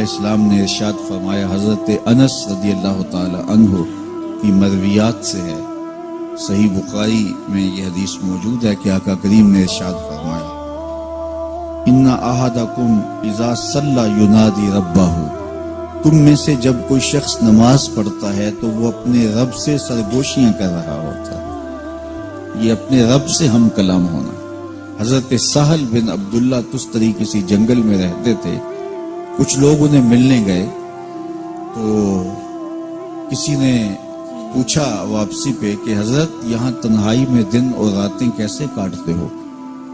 السلام نے ارشاد فرمایا، حضرت انس رضی اللہ تعالی عنہ کی مرویات سے ہے، صحیح بخاری میں یہ حدیث موجود ہے کہ آقا کریم نے ارشاد فرمایا، ان احدکم اذا صلی ینادی ربہ، تم میں سے جب کوئی شخص نماز پڑھتا ہے تو وہ اپنے رب سے سرگوشیاں کر رہا ہوتا ہے۔ یہ اپنے رب سے ہم کلام ہونا۔ حضرت سہل بن عبداللہ تستری کسی جنگل میں رہتے تھے، کچھ لوگ انہیں ملنے گئے تو کسی نے پوچھا واپسی پہ کہ حضرت یہاں تنہائی میں دن اور راتیں کیسے کاٹتے ہو؟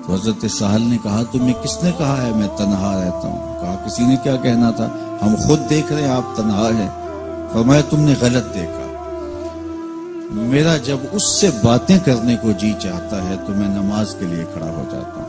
تو حضرت سہل نے کہا، تمہیں کس نے کہا ہے میں تنہا رہتا ہوں؟ کہا کسی نے کیا کہنا تھا، ہم خود دیکھ رہے ہیں آپ تنہا ہیں۔ فرمایا تم نے غلط دیکھا، میرا جب اس سے باتیں کرنے کو جی چاہتا ہے تو میں نماز کے لیے کھڑا ہو جاتا ہوں،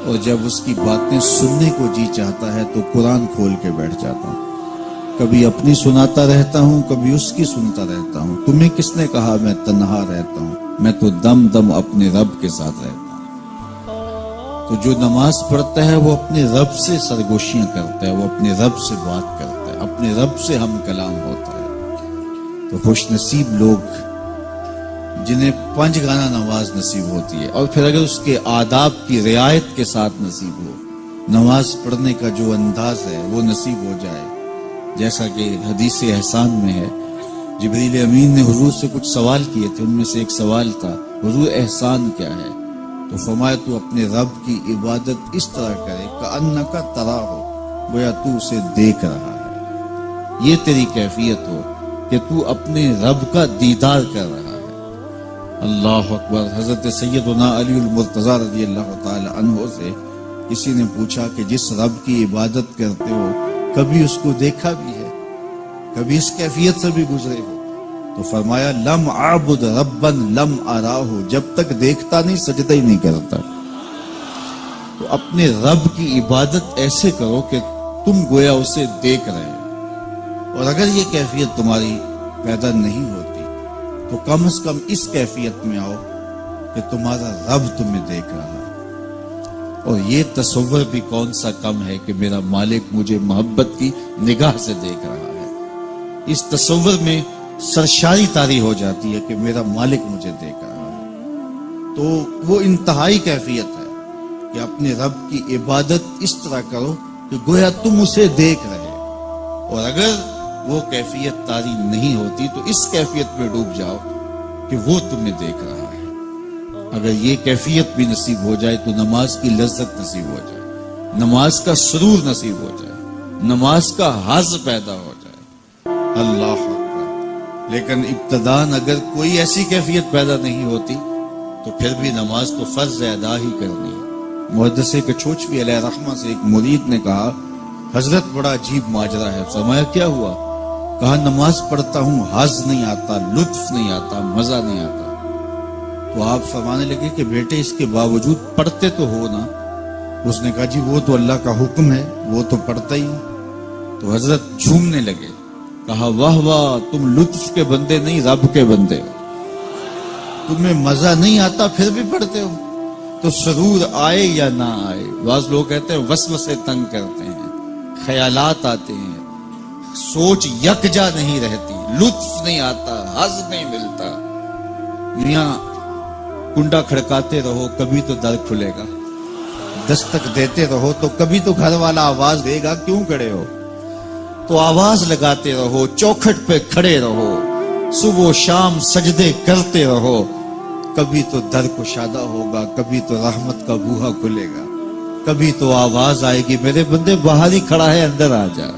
اور جب اس کی باتیں سننے کو جی چاہتا ہے تو قرآن کھول کے بیٹھ جاتا ہوں، کبھی اپنی سناتا رہتا ہوں کبھی اس کی سنتا رہتا ہوں۔ تمہیں کس نے کہا میں تنہا رہتا ہوں؟ میں تو دم دم اپنے رب کے ساتھ رہتا ہوں۔ تو جو نماز پڑھتا ہے وہ اپنے رب سے سرگوشیاں کرتا ہے، وہ اپنے رب سے بات کرتا ہے، اپنے رب سے ہم کلام ہوتا ہے۔ تو خوش نصیب لوگ جنہیں 5 گانا نماز نصیب ہوتی ہے، اور پھر اگر اس کے آداب کی رعایت کے ساتھ نصیب ہو، نماز پڑھنے کا جو انداز ہے وہ نصیب ہو جائے، جیسا کہ حدیث احسان میں ہے، جبریل امین نے حضور سے کچھ سوال کیے تھے، ان میں سے ایک سوال تھا، حضور احسان کیا ہے؟ تو فرمایا تو اپنے رب کی عبادت اس طرح کرے کأنک تراہ، گویا تو اسے دیکھ رہا ہے، یہ تیری کیفیت ہو کہ تو اپنے رب کا دیدار کر رہا ہے۔ اللہ اکبر۔ حضرت سیدنا علی المرتضی رضی اللہ تعالی عنہ سے کسی نے پوچھا کہ جس رب کی عبادت کرتے ہو کبھی اس کو دیکھا بھی ہے، کبھی اس کیفیت سے بھی گزرے ہو؟ تو فرمایا لم اعبد ربا لم اراہ، جب تک دیکھتا نہیں سجدہ ہی نہیں کرتا۔ تو اپنے رب کی عبادت ایسے کرو کہ تم گویا اسے دیکھ رہے ہو، اور اگر یہ کیفیت تمہاری پیدا نہیں ہوتی تو کم از کم اس کیفیت میں آؤ کہ تمہارا رب تمہیں دیکھ رہا ہے۔ اور یہ تصور بھی کون سا کم ہے کہ میرا مالک مجھے محبت کی نگاہ سے دیکھ رہا ہے، اس تصور میں سرشاری طاری ہو جاتی ہے کہ میرا مالک مجھے دیکھ رہا ہے۔ تو وہ انتہائی کیفیت ہے کہ اپنے رب کی عبادت اس طرح کرو کہ گویا تم اسے دیکھ رہے، اور اگر وہ کیفیت طاری نہیں ہوتی تو اس کیفیت میں ڈوب جاؤ کہ وہ تمہیں دیکھ رہا ہے۔ اگر یہ کیفیت بھی نصیب ہو جائے تو نماز کی لذت نصیب ہو جائے، نماز کا سرور نصیب ہو جائے، نماز کا حظ پیدا ہو جائے۔ اللہ اکبر۔ لیکن ابتداً اگر کوئی ایسی کیفیت پیدا نہیں ہوتی تو پھر بھی نماز تو فرض ادا ہی کرنی ہے۔ محدث کچھوچوی علیہ رحمہ سے ایک مرید نے کہا، حضرت بڑا عجیب ماجرا ہے۔ فرمایا کیا ہوا؟ کہا نماز پڑھتا ہوں، حظ نہیں آتا، لطف نہیں آتا، مزہ نہیں آتا۔ تو آپ فرمانے لگے کہ بیٹے اس کے باوجود پڑھتے تو ہو نا؟ اس نے کہا جی وہ تو اللہ کا حکم ہے، وہ تو پڑھتا ہی ہوں۔ تو حضرت جھومنے لگے، کہا واہ واہ، تم لطف کے بندے نہیں رب کے بندے ہو، تمہیں مزہ نہیں آتا پھر بھی پڑھتے ہو۔ تو سرور آئے یا نہ آئے، بعض لوگ کہتے ہیں وسوسے تنگ کرتے ہیں، خیالات آتے ہیں، سوچ یکجا نہیں رہتی، لطف نہیں آتا، حظ نہیں ملتا۔ یہاں کنڈا کھڑکاتے رہو کبھی تو در کھلے گا، دستک دیتے رہو تو کبھی تو گھر والا آواز دے گا، کیوں کھڑے ہو؟ تو آواز لگاتے رہو، چوکھٹ پہ کھڑے رہو، صبح و شام سجدے کرتے رہو، کبھی تو در کشادہ ہوگا، کبھی تو رحمت کا بوہا کھلے گا، کبھی تو آواز آئے گی میرے بندے باہر ہی کھڑا ہے اندر آ جا،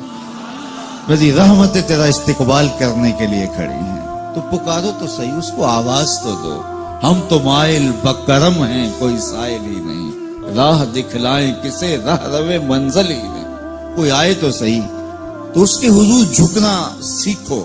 میری رحمتیں تیرا استقبال کرنے کے لیے کھڑی ہیں۔ تو پکارو تو صحیح، اس کو آواز تو دو۔ ہم تو مائل بکرم ہیں، کوئی سائل ہی نہیں، راہ دکھلائیں کسے راہ روے منزل ہی نہیں، کوئی آئے تو صحیح۔ تو اس کے حضور جھکنا سیکھو،